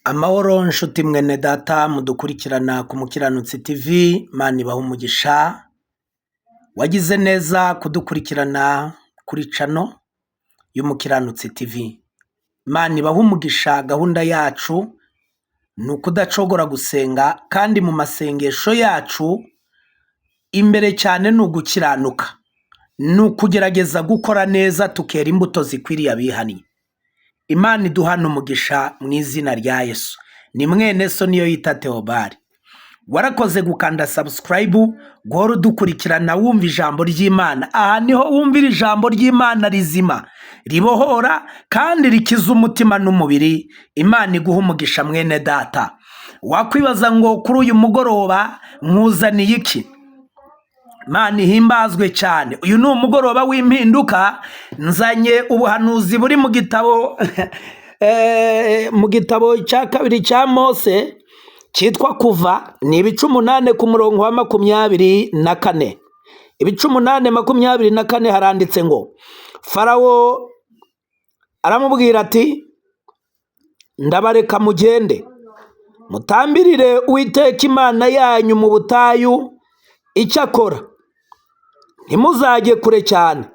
Amahoro nshuti mwene data mudukurikirana ku Mukiranutsi TV, Imana ibahe umugisha. Wagize neza kudukurikirana kuri channel y'Umukiranutsi TV. Imana ibahe umugisha. Gahunda yacu ni ukudacogora gusenga, kandi mu masengesho yacu imbere cyane ni ugukiranuka, ni ukugerageza gukora neza tukera imbuto zikwiriye abihannye. Imana iduhana umugisha mu izina rya Yesu. Ni mwene so niyo yita Theobald. Warakoze gukanda subscribe, guhora udukurikirana wumva ijambo ry'Imana. Aha niho wumvira ijambo ry'Imana rizima, ribohora kandi rikiza umutima n'umubiri. Imana iguha umugisha mwene data. Wakwibaza ngo kuri uyu mugoroba nkuzaniye iki? Imana ihimbazwe cyane. Uyu ni umugoroba w'impinduka. Nzanye ubuhanuzi buri mu gitabo mu gitabo cya kabiri cya Mose cyitwa Kuva, ni ibice 8 ku murongo wa 24. Ibice 8:24 haranditse ngo, Farawo aramubwira ati, ndabareka mugende mutambirire Uwiteka Imana yanyu mu butayu, icyakora ntimuzajye kure cyane,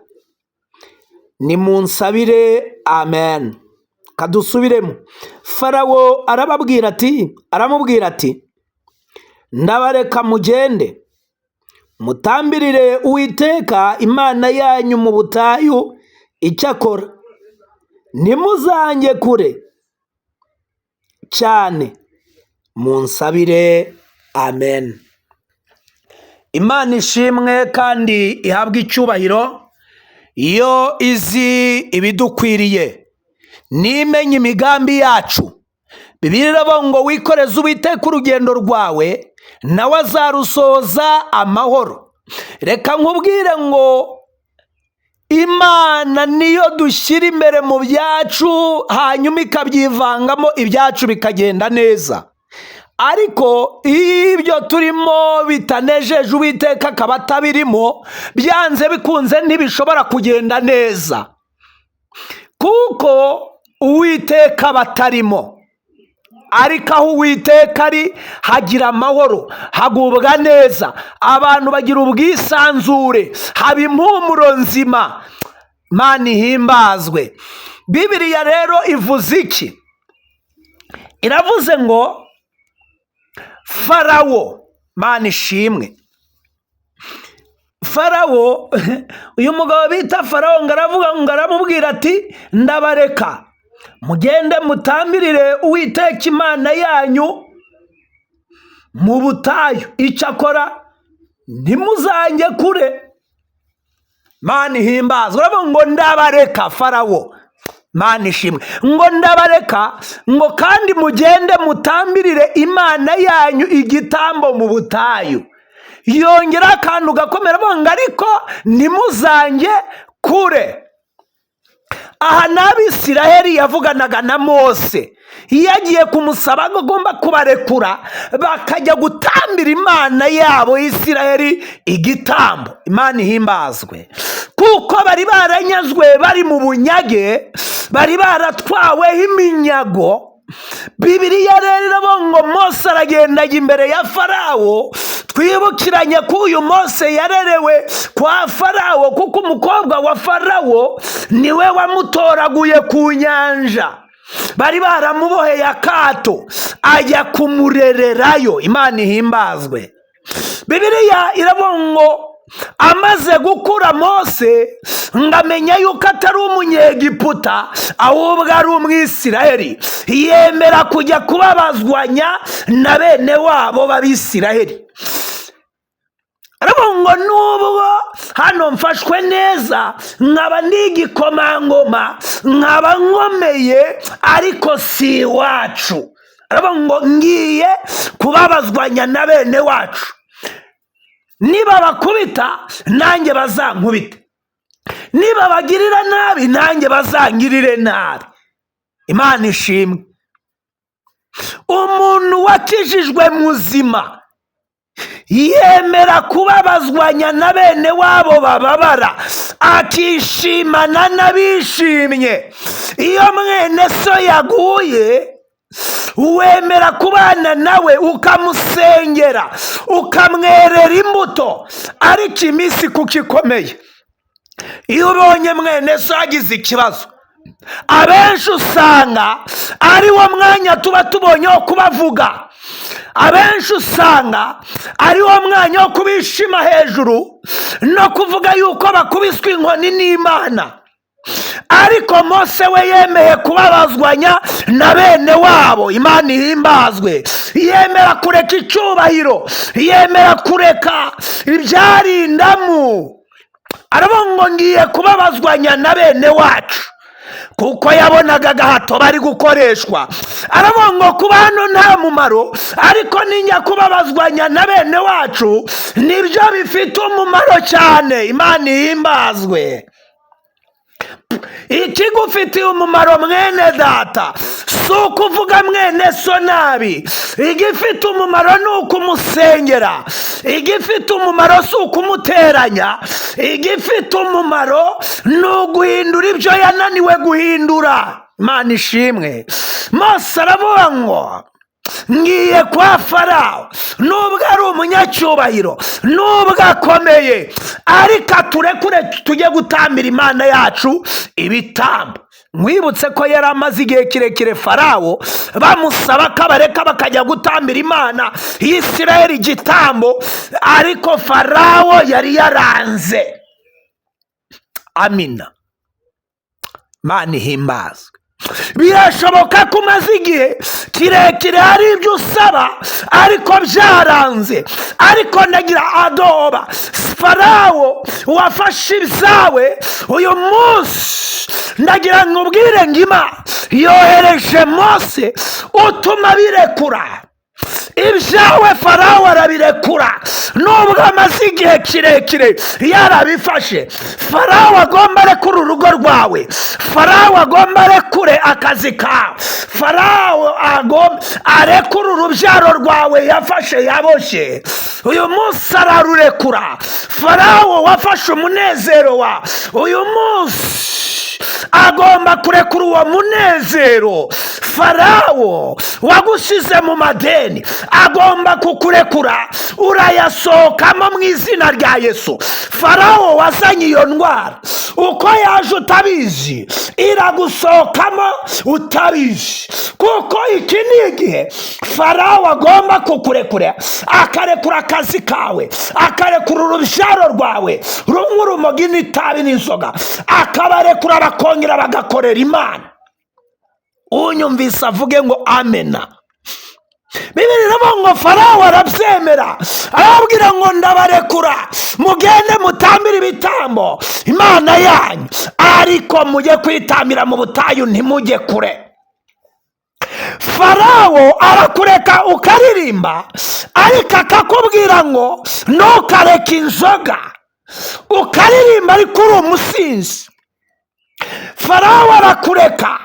nimunsabire. Amen. Kadusubiremo. Farawo aramubwira ati, ndabareka mugende mutambirire Uwiteka Imana yanyu mu butayu, icyakora ntimuzajye kure cyane, munsabire. Amen. Imana ishimwe kandi ihabwe icyubahiro. Iyo izi ibidukwiriye, nimenya imigambi yacu, Bibiliya iravuga ngo wikoreze Uwiteka urugendo rwawe, nawe azarusoza amahoro. Reka nkubwire ngo Imana niyo dushyira imbere mu byacu, hanyuma ikabyivangamo, ibyacu bikagenda neza. Ariko ibyo turimo bitanejeje Uwiteka akaba atabirimo, byanze bikunze ntibishobora kugenda neza, kuko Uwiteka batarimo. Ariko aho Uwiteka ari hagira amahoro, hagubwa neza, abantu bagira ubwisanzure, haba impumuro nzima. Imana ihimbazwe. Bibiliya rero ivuze iki? Iravuze ngo Farawo, Imana ishimwe. Farawo, uyu mugabo bita Farawo ngo aramubwira ati, ndabareka mugende mutambirire Uwiteka Imana yanyu mu butayu, icyakora ntimuzajye kure. Imana ihimbazwe. Uravuga ngo ndabareka Farawo, Imana ishimwe, ngo ndabareka, ngo kandi mugende mutambirire Imana yanyu igitambo mu butayu. Yongera akantu gakomera ngo ariko ntimuzajye kure. Aha n'Abisiraheli yavuganaga na Mose, yagiye kumusaba ngo agomba kubarekura bakajya gutambira Imana yabo Isiraheli igitambo. Imana ihimbazwe. Kuko bari baranyazwe, bari mu bunyage, bari baratwaweho iminyago. Bibiliya rero iravuga ngo Mose aragenda imbere ya Farawo. Twibukiranye ko uyu Mose yarerewe kwa Farawo, kuko umukobwa wa Farawo niwe wamutoraguye ku nyanja. Bari baramuboheye akato, ajya kumurererayo. Imana ihimbazwe. Bibiliya iravuga ngo amaze gukura Mose, ngamenya yuko atari umunyegiputa, ahubwo ari Umwisiraheli, yemera kujya kubabazwanya na bene wabo b'Abisiraheli. Aravuga ngo nubwo hano mfashwe neza, nkaba n'igikomangoma, nkaba nkomeye, ariko si iwacu. Aravuga ngo ngiye kubabazwanya na bene wacu. Niba bakubita, nanjye bazankubite. Niba bagirira nabi, nanjye bazangirire nabi. Imana ishimwe. Umuntu wakijijwe muzima yemera kubabazwanya na bene wabo bababara, akishimana n'abishimye. Iyo mwene so yaguye, wemera kubana nawe ukamusengera ukamwerera imbuto, ariko iminsi kuko ikomeye, iyo ubonye mwene so yagize ikibazo, abenshi usanga ari wo mwanya tuba tubonye wo kubavuga, abenshi usanga ari wo mwanya wo kubishima hejuru no kuvuga yuko bakubiswe inkoni n'Imana. Ariko Mose we yemeye kubabazwanya na bene wabo, Imana ihimbazwe, yemera kureka icyubahiro, yemera kureka ibyarindamu, aravuga ngo ngiye kubabazwanya na bene wacu, kuko yabonaga agahato bari gukoreshwa. Aravuga ngo kuba hano nta mumaro, ariko ninjya kubabazwanya na bene wacu nibyo bifite umumaro cyane. Imana ihimbazwe. Ikigufitiye umumaro mwene data si ukuvuga mwene so nabi, igifite umumaro ni ukumusengera, igifite umumaro si ukumuteranya, igifite umumaro ni uguhindura ibyo yananiwe guhindura. Imana ishimwe. Mose aravuga ngo ngiye kwa Farawo, nubwo ari umunyacyubahiro, nubwo akomeye, ariko aturekure tujye gutambira Imana yacu ibitambo. Mwibutse ko yari amaze igihe kirekire Farawo bamusaba ko abareka bakajya gutambira Imana y'Isirayeli igitambo, ariko Farawo yari yaranze. Amina. Imana ihimbazwe. Birashoboka ko umaze igihe kirekire hari ibyo usaba ariko byaranze, ariko ndagira adoba Farawo wafashe ibyawe uyu munsi, ndagira ngo ubwire ngo Imana yohereje Mose utuma birekura ibyawe. Farawo arabirekura nubwo amaze igihe kirekire yarabifashe. Farawo agomba arekura urugo rwawe, Farawo agomba arekure akazi kawe, Farawo agomba arekura urubyaro rwawe yafashe yaboshye, uyu munsi ararurekura. Farawo wafashe umunezero wa uyu munsi agomba kurekura uwo munezero. Farawo wagusize mu madeni agomba kukurekura, urayasohokamo mu izina rya Yesu. Farawo wazanye iyo ndwara uko yaje utabizi, iragusohokamo utabizi, kuko iki ni igihe Farawo agomba kukurekura, akarekura akazi kawe, akarekura urubyaro rwawe rumwe urumogi n'itabi n'inzoga, akabarekura bakongera bagakorera Imana. Unyumvise avuge ngo amena. Bibiri iravuga ngo Farawo arabyemera, arababwira ngo ndabarekura mugende mutambire ibitambo Imana yanyu, ariko mujye kwitambira mu butayu, ntimujye kure. Farawo arakureka ukaririmba, ariko akakubwira ngo ntukareke inzoga, ukaririmba ariko uri umusinzi. Farawo arakureka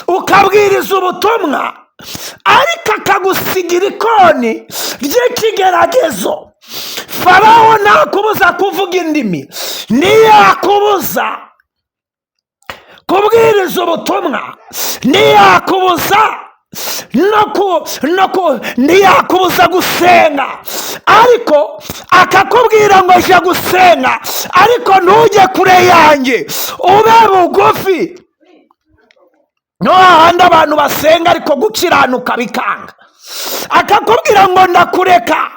ukabwiriza ubutumwa, ariko akagusigira ikoni ry'ikigeragezo. Farawo ntakubuza kuvuga indimi, ntiyakubuza kubwiriza ubutumwa, ntiyakubuza ntiyakubuza gusenga, ariko akakubwira ngo jya gusenga, ariko ntujye kure yanjye, ube bugufi. No hahandi abantu basenga ariko gukiranuka bikanga. Akakubwira ngo ndakureka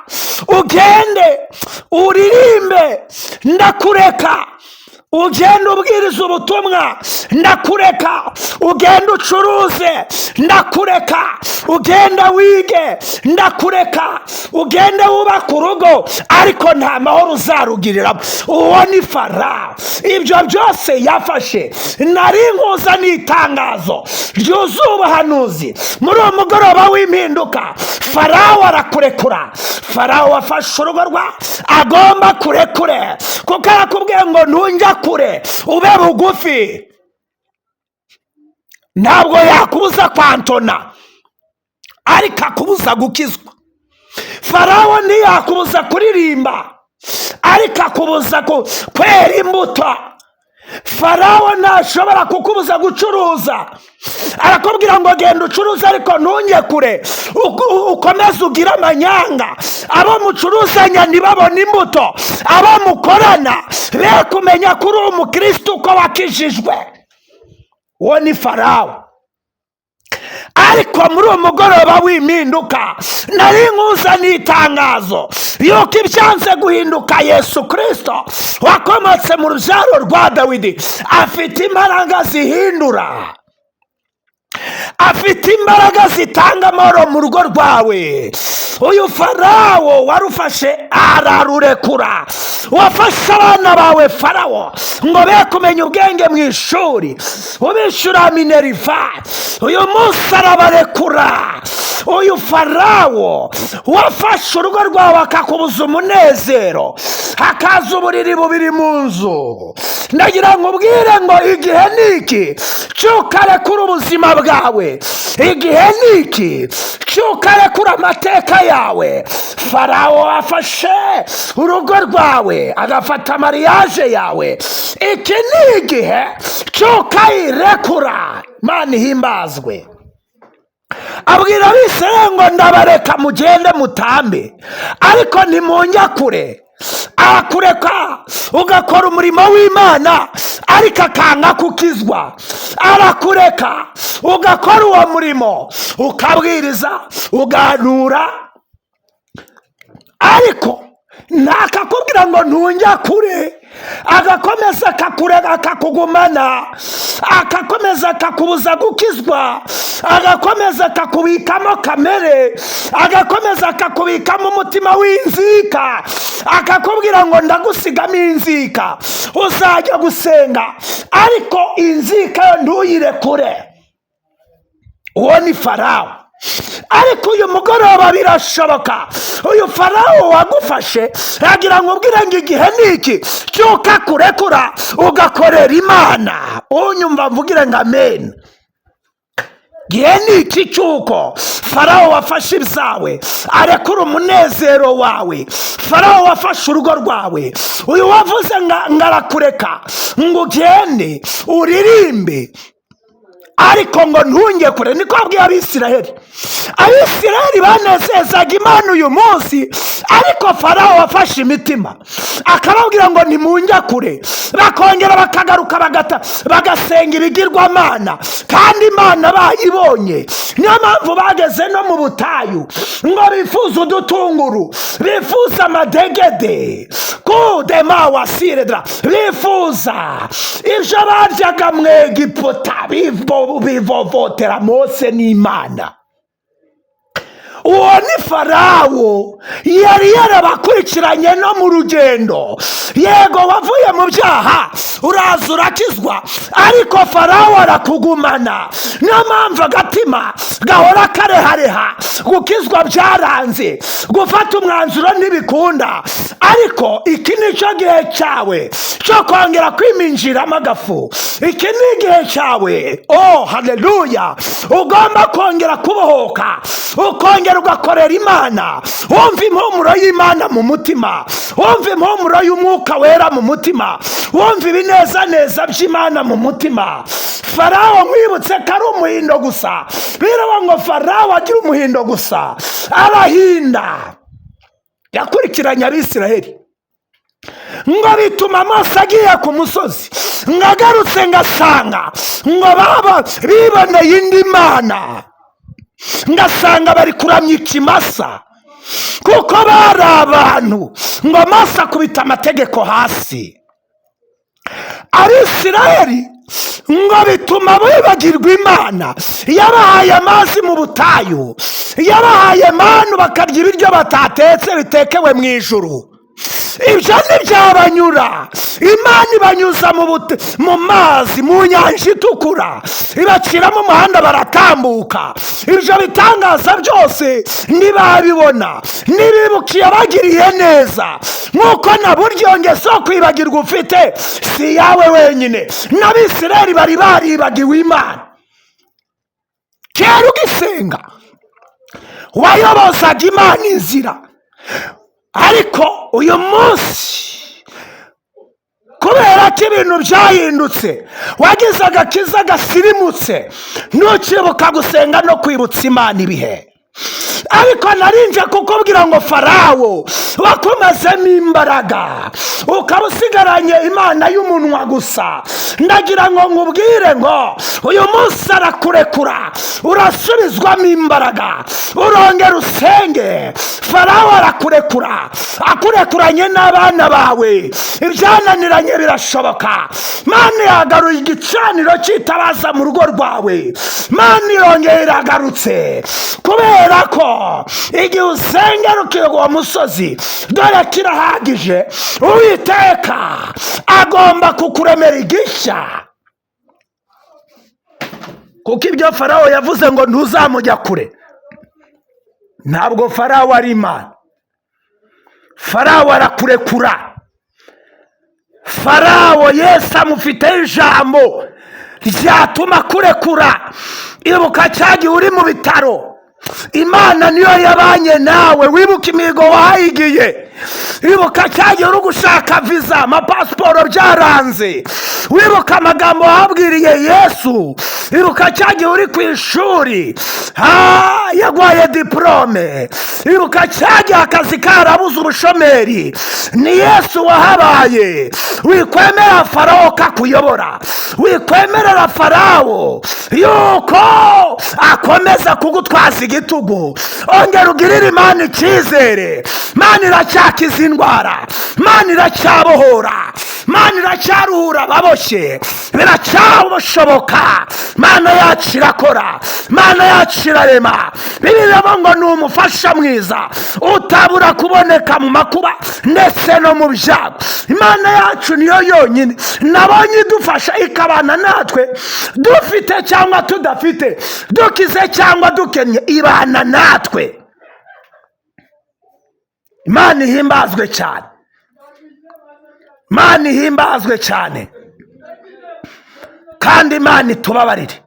ugende uririmbe, ndakureka ugende ubwiriza ubutumwa, ndakureka ugende ucuruze, ndakureka ugende wige, ndakureka ugende wubaka urugo, ariko nta mahoro uzarugiriramo. Uwo ni Farawo. Ibyo byose yafashe. Nari nkuza n'itangazo ryuzuye ubuhanuzi muri uwo mugoroba w'impinduka. Farawo arakurekura. Farawo wafashe urugo rwa agomba kurekure, kuko arakubwiye ngo ntunjya kure, ube bugufi. Ntabwo yakubuza kwantona, ariko akubuza gukizwa. Farawo ntiyakubuza kuririmba, ariko akubuza kwera imbuto. Farawo ntashobora kukubuza gucuruza, arakubwira ngo genda ucuruze ariko ntunyekure, ukomeze ugire amanyanga, abo mucuruzanya ntibabone imbuto, abo mukorana be kumenya ko uri umukristo uko wakijijwe. Uwo ni Farawo. Ariko muri uwo mugoroba w'impinduka nari nkuzaniye itangazo yuko ibyanze guhinduka Yesu Kristo wakomotse mu rubyaro rwa Dawidi afite imbaraga zihindura, afite imbaraga zitanga amahoro mu rugo rwawe. Uyu Farawo warufashe ararurekura, wafashe abana bawe Farawo ngo be kumenya ubwenge mu ishuri, ubishyura mineriva, uyu munsi arabarekura. Uyu Farawo wafashe urugo rwawe akakubuza umunezero, hakaza uburiri bubiri mu nzu. Ndagira ngo ubwire ngo igihe niki cyukarekura ubuzima bwawe, igihe niki cyukarekura amateka yawe. Farawo afashe urugo rwawe agafata mariage yawe, iki ni igihe cyukayirekura. Mana ihimbazwe. Abwira Abisirayeli ngo ndabareka mugende mutambe ariko ntimunjya kure. Arakureka ugakora umurimo w'Imana ariko akanga kukizwa. Arakureka ugakora uwo murimo, ukabwiriza, uganura, ariko ntakakubwira ngo ntujya kure. Agakomeza akakurega akakugumana, agakomeza akakubuza gukizwa, agakomeza akakubikamo kamere, agakomeza akakubikamo umutima w'inzika, akakubwira ngo ndagusigamo inzika uzajya gusenga ariko inzika yo ntuyirekure. Uwo ni Farawo. Ariko uyu mugoroba birashoboka uyu Farawo wagufashe yagira ngo ubwire ngo igihe niki cyuka kurekura ugakorera Imana. Unyumva mvugire ngo amen. Igihe niki cyuko Farawo wafashe ibyawe arekura umunezero wawe. Farawo wafashe urugo rwawe, uyu wavuze ngo arakureka ngo ugende uririmbe ariko ngo ntunge kure. Niko abwiye Abisirayeli. Abisirayeli banezezaga Imana uyu munsi, ariko Farawo wafashe imitima akababwira ngo ntimunjya kure, bakongera bakagaruka bagasenga ibigirwamana kandi Imana bayibonye. Niyo mpamvu bageze no mu butayu ngo bifuza udutunguru, bifuza amadegede, kudema wasiredra, bifuza ibyo baryaga mu Egiputa, bivovotera Mose n'Imana. Uwo ni Farawo yari yarabakurikiranye no mu rugendo. Yego wavuye mu byaha uraza urakizwa, ariko Farawo arakugumana. Niyo mpamvu agatima gahora karehareha, gukizwa byaranze, gufata umwanzuro ntibikunda. Ariko iki ni cyo gihe cyawe cyo kongera kwiminjiramo agafu. Iki ni igihe cyawe, oh haleluya, ugomba kongera kubohoka, ukongera ugakorera Imana. Wumva impumuro y'Imana mu mutima, wumva impumuro y'Umwuka Wera mu mutima, wumva ibinezaneza by'Imana mu mutima. Farawo mwibutse ko ari umuhindo gusa. Biravuga ngo Farawo agira umuhindo gusa, arahinda. Yakurikiranye Abisirayeli ngo bituma Mose agiye ku musozi, ngo agarutse ngasanga ngo baba biboneye indi mana, ngasanga bari kuramya ikimasa kuko bari abantu. Ngo Mose akubita amategeko hasi. Abisirayeli ngo bituma bibagirwa Imana yabahaye amazi mu butayu, yabahaye manu bakarya ibiryo batatetse bitekewe mu ijuru. Ibyo ntibyabanyura. Imana ibanyuza mu mazi, mu nyanja itukura, ibaciramo umuhanda baratambuka. Ibyo bitangaza byose ntibabibona, ntibibukiye bagiriye neza. Nk'uko na buryo ngeso kwibagirwa ufite si yawe wenyine, n'Abisirayeli bari baribagiwe Imana. Kera ugisenga wayobozaga Imana inzira, ariko uyu munsi kubera ko ibintu byahindutse, wagize agakiza gasirimutse, ntukibuka gusenga no kwibutsa Imana ibihe. Ariko narinje kukubwira ngo Farawo wakomezemo imbaraga, ukaba usigaranye Imana y'umunwa gusa. Ndagira ngo nkubwire ngo uyu munsi arakurekura, urasubizwamo imbaraga, urongera usenge. Farawo arakurekura, akurekuranye n'abana bawe, ibyananiranye birashoboka. Mana yagaruye igicaniro cyitabaza mu rugo rwawe, Mana yongera iragarutse, kubera ko igihe usengera ukirwa uwo musozi, dore kirahagije. Uwiteka agomba kukuremera igishya, kuko ibyo Farawo yavuze ngo ntuzamujya kure, ntabwo Farawo ari Imana. Farawo arakurekura. Farawo Yesu amufiteho ijambo ryatuma akurekura. Ibuka cya gihe uri mu bitaro, Imana niyo yabanye nawe, wibuka imihigo wahigiye. Wibuka cya gihe uri gushaka viza, amapasiporo byaranze, wibuka amagambo wabwiriye Yesu. Wibuka cya gihe uri ku ishuri, yagwaye diplome. Wibuka cya gihe akazi karabuze, ubushomeri, ni Yesu wahabaye. Wikwemera Farawo kakuyobora, wikwemerera Farawo yuko akomeza kugutwaza igitugu. Ongera ugirire Imana icyizere. Imana iracyakiza indwara, Imana iracyabohora, Imana iracyaruhura ababoshye, biracyabushoboka. Imana yacu irakora, Imana yacu irarema. Bibiliya ngo ni umufasha mwiza utabura kuboneka mu makuba ndetse no mu byago. Imana yacu niyo yonyine nabonye idufasha, ikabana natwe, dufite cyangwa tudafite, dukize cyangwa dukennye, ibana natwe. Imana ihimbazwe cyane, Imana ihimbazwe cyane, kandi Imana itubabarire.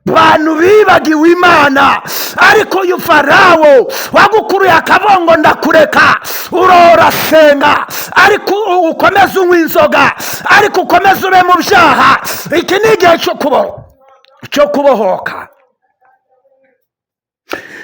Bantu bibagiwe Imana, ariko uyu Farawo wagukuruye akavuga ngo ndakureka, urora senga, ariko ukomeze unywa inzoga, ariko ukomeze ube mu byaha. Iki ni igihe cyo kubohoka.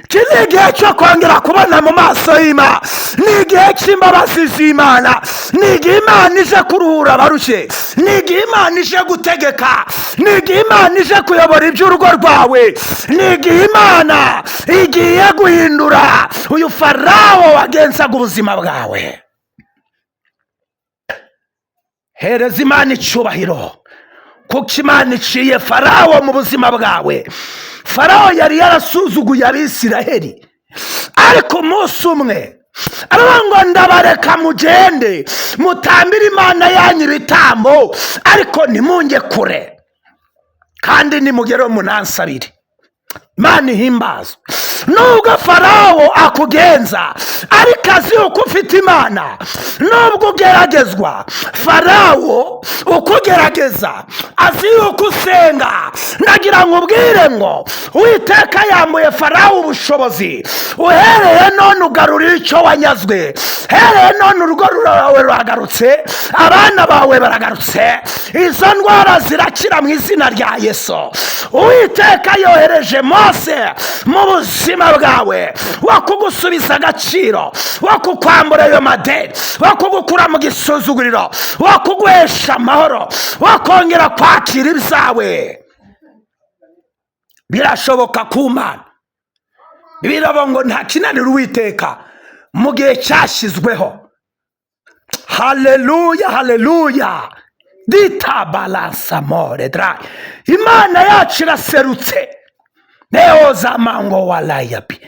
Iki ni igihe cyo kongera kubona mu maso y'Imana, ni igihe cy'imbabazi z'Imana, ni igihe Imana ije kuruhura abarushye, ni igihe Imana ije gutegeka, ni igihe Imana ije kuyobora iby'urugo rwawe, ni igihe Imana igiye guhindura uyu Farawo wagenzaga ubuzima bwawe. Hereza Imana icyubahiro, kuko Imana iciye Farawo mu buzima bwawe. Farawo yari yarasuzuguye Abisiraheli, ariko umunsi umwe aravuga ngo ndabareka mugende mutambire Imana yanyu ibitambo, ariko ntimunge kure, kandi nimugere munansabire. Imana ihimbazwe. Nubwo Farawo akugenza, ariko azi uko ufite Imana. Nubwo ugeragezwa, Farawo ukugerageza azi uko usenga. Ndagira ngo ubwire ngo Uwiteka yambuye Farawo ubushobozi. Uhereye none ugarurira icyo wanyazwe, hereye none urugo rwawe ruragarutse, abana bawe baragarutse, izo ndwara zirakira mu izina rya Yesu. Uwiteka yohereje Mose mu buzima bwawe, wo kugusubiza agaciro, wo kukwambura ayo madeni, wo kugukura mu gisuzuguriro, wo kuguhesha amahoro, wo kongera kwakira ibyawe. Birashoboka ku Mana. Biravuga ngo nta kinanira Uwiteka mu gihe cyashyizweho. Haleluya, haleluya. Dita balansa more dry. Imana yacu iraserutse. Neoza mango walayapi.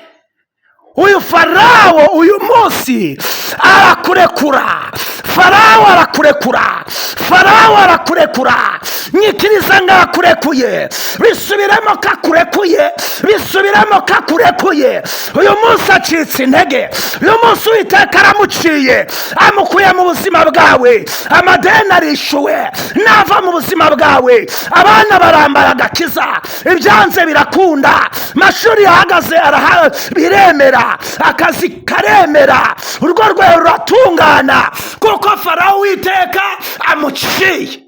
Uyu Farawo uyu munsi arakurekura. Farawo arakurekura, Farawo arakurekura. Nyikiriza ngakurekuye, bisubiremo kakurekuye, bisubiremo kakurekuye. Uyu munsi acitse intege, uyu munsi Uwiteka aramuciye, amukuye mu buzima bwawe. Amadeni arishuwe, nava mu buzima bwawe. Abana barambara agakiza, ibyanze birakunda, mashuri yahagaze biremera, akazi karemera, urugo rwawe ruratungana, kuko cy'uko Farawo Uwiteka amuciye.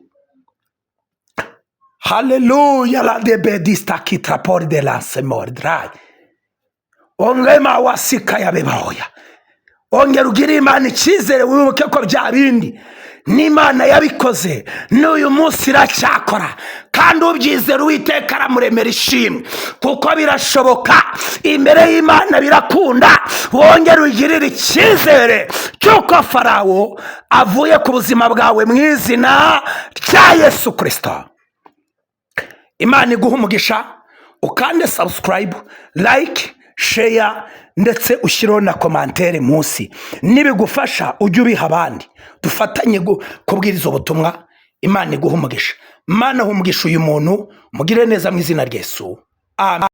Haleluya, la debedista kitrapori de la semordrai. Ongema wasika ya bebahoya. Ongera ugire Imana icyizere, wibuke ko bya bindi n'Imana yabikoze n'uyu munsi iracyakora, kandi ubyizera Uwiteka aramuremera ishimwe, kuko birashoboka imbere y'Imana, birakunda. Wongera ugirire icyizere cy'uko Farawo avuye ku buzima bwawe mu izina rya Yesu Kristo. Imana iguha umugisha. Ukande subscribe, like, share ndetse ushyiraho na komantere munsi. Nibigufasha ujye ubiha abandi, dufatanye kubwiriza ubutumwa. Imana iguha umugisha. Imana umugisha uyu muntu, mugire neza mu izina rya Yesu. Amen.